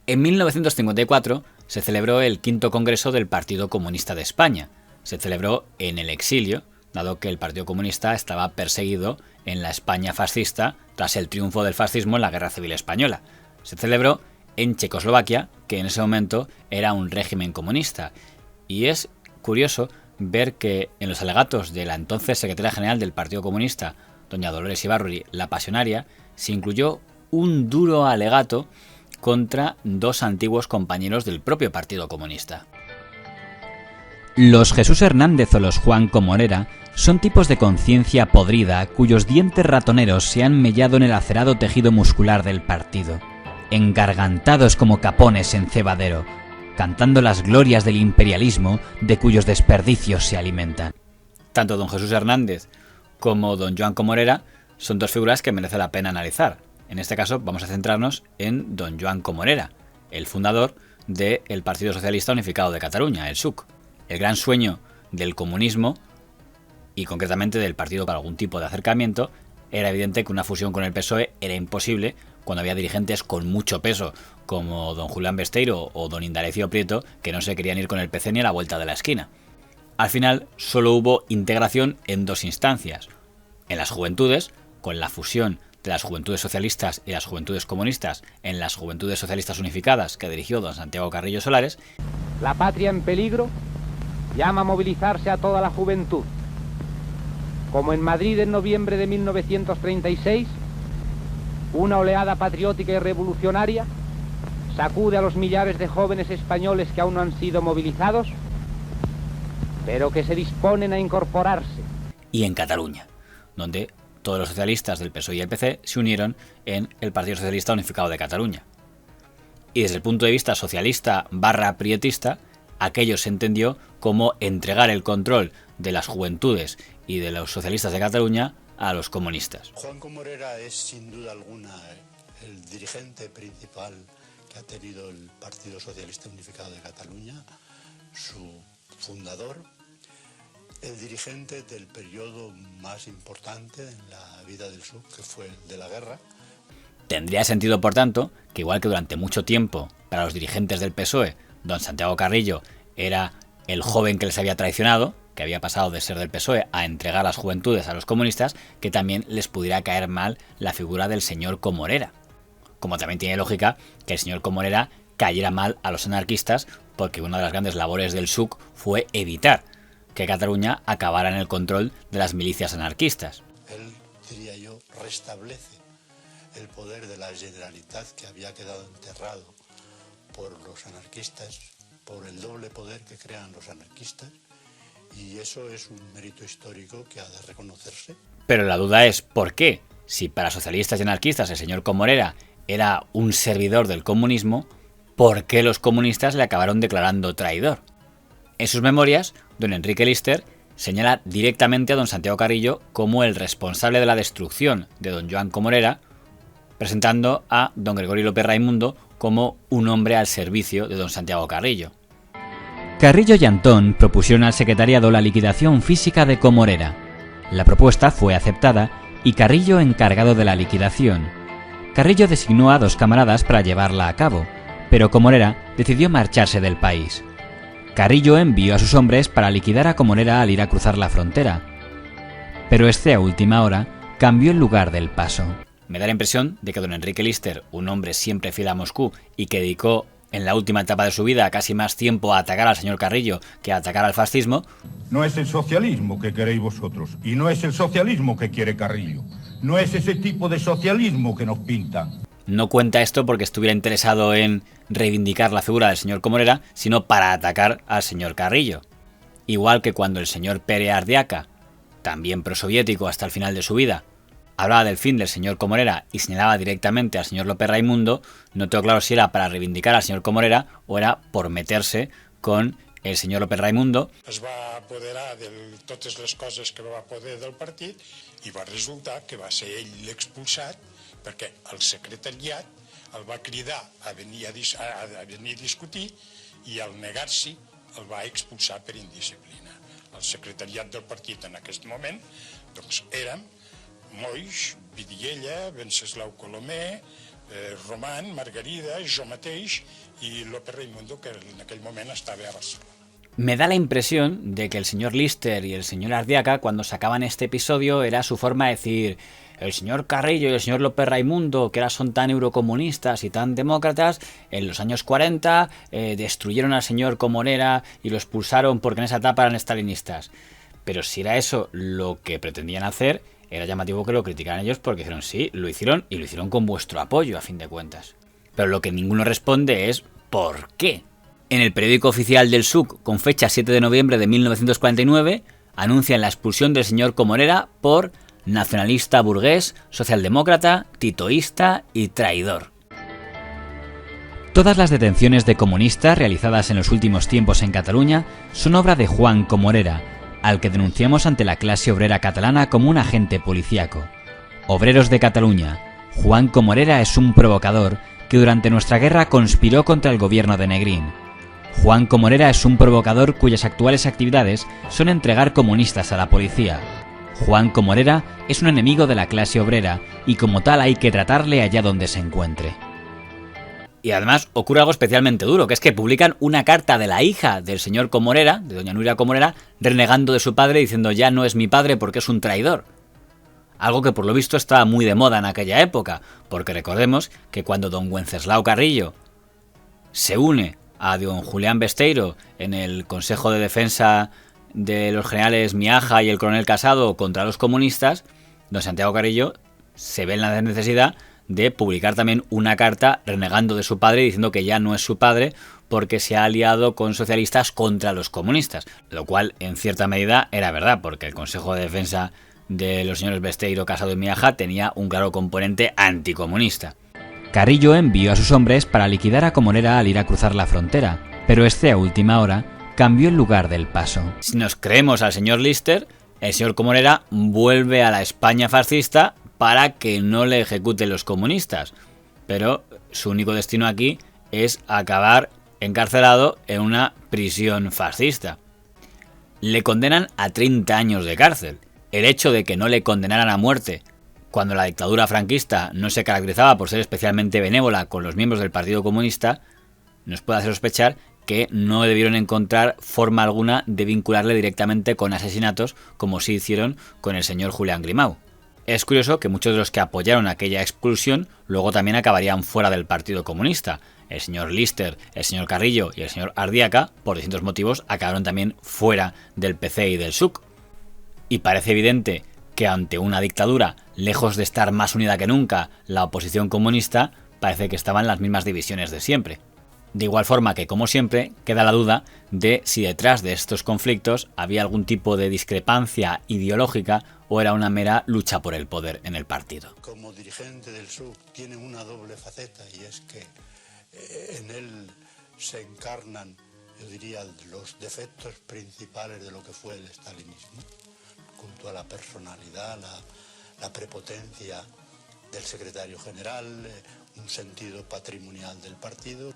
En 1954 se celebró el quinto Congreso del Partido Comunista de España. Se celebró en el exilio, dado que el Partido Comunista estaba perseguido en la España fascista tras el triunfo del fascismo en la Guerra Civil Española. Se celebró en Checoslovaquia, que en ese momento era un régimen comunista. Y es curioso ver que en los alegatos de la entonces secretaria general del Partido Comunista, doña Dolores Ibarruri, la Pasionaria, se incluyó un duro alegato contra dos antiguos compañeros del propio Partido Comunista. Los Jesús Hernández o los Juan Comorera son tipos de conciencia podrida cuyos dientes ratoneros se han mellado en el acerado tejido muscular del partido, engargantados como capones en cebadero, cantando las glorias del imperialismo de cuyos desperdicios se alimentan. Tanto don Jesús Hernández como don Joan Comorera son dos figuras que merece la pena analizar. En este caso vamos a centrarnos en don Joan Comorera, el fundador del Partido Socialista Unificado de Cataluña, el PSUC. El gran sueño del comunismo, y concretamente del partido para algún tipo de acercamiento, era evidente que una fusión con el PSOE era imposible cuando había dirigentes con mucho peso, como don Julián Besteiro o don Indalecio Prieto, que no se querían ir con el PC ni a la vuelta de la esquina. Al final solo hubo integración en dos instancias. En las juventudes, con la fusión de las Juventudes Socialistas y las Juventudes Comunistas en las Juventudes Socialistas Unificadas que dirigió don Santiago Carrillo Solares. La patria en peligro llama a movilizarse a toda la juventud. Como en Madrid en noviembre de 1936, una oleada patriótica y revolucionaria sacude a los millares de jóvenes españoles que aún no han sido movilizados, pero que se disponen a incorporarse. Y en Cataluña, donde todos los socialistas del PSOE y el PC se unieron en el Partido Socialista Unificado de Cataluña. Y desde el punto de vista socialista / prietista, aquello se entendió como entregar el control de las juventudes y de los socialistas de Cataluña a los comunistas. Juan Comorera es sin duda alguna el dirigente principal que ha tenido el Partido Socialista Unificado de Cataluña, su fundador, el dirigente del periodo más importante en la vida del PSUC, que fue el de la guerra. Tendría sentido, por tanto, que igual que durante mucho tiempo para los dirigentes del PSOE, don Santiago Carrillo era el joven que les había traicionado, que había pasado de ser del PSOE a entregar las juventudes a los comunistas, que también les pudiera caer mal la figura del señor Comorera. Como también tiene lógica que el señor Comorera cayera mal a los anarquistas, porque una de las grandes labores del PSUC fue evitar que Cataluña acabara en el control de las milicias anarquistas. Él, diría yo, restablece el poder de la Generalitat que había quedado enterrado por los anarquistas, por el doble poder que crean los anarquistas, y eso es un mérito histórico que ha de reconocerse. Pero la duda es, ¿por qué? Si para socialistas y anarquistas el señor Comorera era un servidor del comunismo, ¿por qué los comunistas le acabaron declarando traidor? En sus memorias, don Enrique Lister señala directamente a don Santiago Carrillo como el responsable de la destrucción de don Joan Comorera, presentando a don Gregorio López Raimundo como un hombre al servicio de don Santiago Carrillo. Carrillo y Antón propusieron al secretariado la liquidación física de Comorera. La propuesta fue aceptada y Carrillo encargado de la liquidación. Carrillo designó a dos camaradas para llevarla a cabo, pero Comorera decidió marcharse del país. Carrillo envió a sus hombres para liquidar a Comorera al ir a cruzar la frontera, pero este a última hora cambió el lugar del paso. Me da la impresión de que don Enrique Lister, un hombre siempre fiel a Moscú y que dedicó en la última etapa de su vida casi más tiempo a atacar al señor Carrillo que a atacar al fascismo. No es el socialismo que queréis vosotros, y no es el socialismo que quiere Carrillo. No es ese tipo de socialismo que nos pintan. No cuenta esto porque estuviera interesado en reivindicar la figura del señor Comorera, sino para atacar al señor Carrillo. Igual que cuando el señor Pere Ardiaca, también prosoviético hasta el final de su vida, hablaba del fin del señor Comorera y señalaba directamente al señor López Raimundo, no tengo claro si era para reivindicar al señor Comorera o era por meterse con el señor López Raimundo. Es va apoderar de totes les coses que va poder del partit i va resultar que va ser ell l'expulsat perquè el secretariat el va cridar a venir a discutir i al negar-s'hi el va expulsar per indisciplina. El secretariat del partit en aquest moment doncs érem Moix, Vidiella, Venceslau Colomer, Roman, Margarida, jo mateix i López Raimundo, que en aquell moment estava a Barcelona. Me da la impresión de que el señor Lister y el señor Ardiaca, cuando sacaban este episodio, era su forma de decir: el señor Carrillo y el señor López Raimundo, que ahora son tan eurocomunistas y tan demócratas, en los años 40 destruyeron al señor Comorera y lo expulsaron porque en esa etapa eran estalinistas. Pero si era eso lo que pretendían hacer, era llamativo que lo criticaran ellos, porque dijeron: sí, lo hicieron, y lo hicieron con vuestro apoyo, a fin de cuentas. Pero lo que ninguno responde es ¿por qué? En el periódico oficial del SUC, con fecha 7 de noviembre de 1949, anuncian la expulsión del señor Comorera por nacionalista burgués, socialdemócrata, titoísta y traidor. Todas las detenciones de comunistas realizadas en los últimos tiempos en Cataluña son obra de Juan Comorera, al que denunciamos ante la clase obrera catalana como un agente policíaco. Obreros de Cataluña, Juan Comorera es un provocador que durante nuestra guerra conspiró contra el gobierno de Negrín. Juan Comorera es un provocador cuyas actuales actividades son entregar comunistas a la policía. Juan Comorera es un enemigo de la clase obrera y como tal hay que tratarle allá donde se encuentre. Y además ocurre algo especialmente duro, que es que publican una carta de la hija del señor Comorera, de doña Nuria Comorera, renegando de su padre, diciendo: ya no es mi padre porque es un traidor. Algo que por lo visto estaba muy de moda en aquella época, porque recordemos que cuando don Wenceslao Carrillo se une a don Julián Besteiro en el Consejo de Defensa de los generales Miaja y el coronel Casado contra los comunistas, don Santiago Carrillo se ve en la necesidad de publicar también una carta renegando de su padre, diciendo que ya no es su padre porque se ha aliado con socialistas contra los comunistas, lo cual en cierta medida era verdad, porque el Consejo de Defensa de los señores Besteiro, Casado y Miaja tenía un claro componente anticomunista. Carrillo envió a sus hombres para liquidar a Comorera al ir a cruzar la frontera, pero este a última hora cambió el lugar del paso. Si nos creemos al señor Lister, el señor Comorera vuelve a la España fascista para que no le ejecuten los comunistas, pero su único destino aquí es acabar encarcelado en una prisión fascista. Le condenan a 30 años de cárcel. El hecho de que no le condenaran a muerte cuando la dictadura franquista no se caracterizaba por ser especialmente benévola con los miembros del Partido Comunista nos puede hacer sospechar que no debieron encontrar forma alguna de vincularle directamente con asesinatos como sí hicieron con el señor Julián Grimau. Es curioso que muchos de los que apoyaron aquella expulsión luego también acabarían fuera del Partido Comunista. El señor Lister, el señor Carrillo y el señor Ardiaca, por distintos motivos, acabaron también fuera del PC y del SUC. Y parece evidente que ante una dictadura, lejos de estar más unida que nunca, la oposición comunista, parece que estaban las mismas divisiones de siempre. De igual forma que, como siempre, queda la duda de si detrás de estos conflictos había algún tipo de discrepancia ideológica o era una mera lucha por el poder en el partido. Como dirigente del SUC tiene una doble faceta, y es que en él se encarnan, yo diría, los defectos principales de lo que fue el estalinismo, junto a la personalidad, la prepotencia del secretario general, un sentido patrimonial del partido.